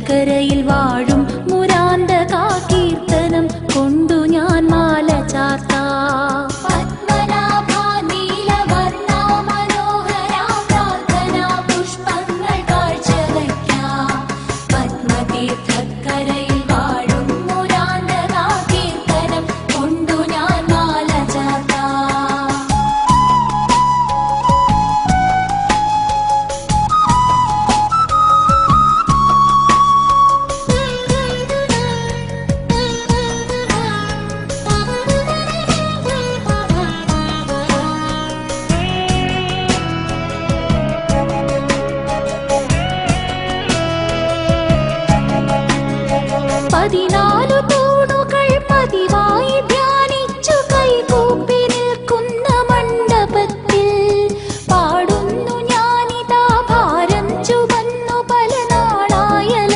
തീർത്ഥക്കരയിൽ വാഴും മുരാന്തകാ കീർത്തനം കൊണ്ടു ഞാൻ മാല ചാർത്താം. പത്മനാഭാ നീലവർണ്ണാ മനോഹരാ പ്രാർത്ഥനാ പുഷ്പങ്ങൾ കാഴ്ചവയ്ക്കാം. പത്മതീർത്ഥക്കരയിൽ വാഴും മുരാന്തകാ കീർത്തനം കൊണ്ടു ഞാൻ മാല ചാർത്താം. പതിനാ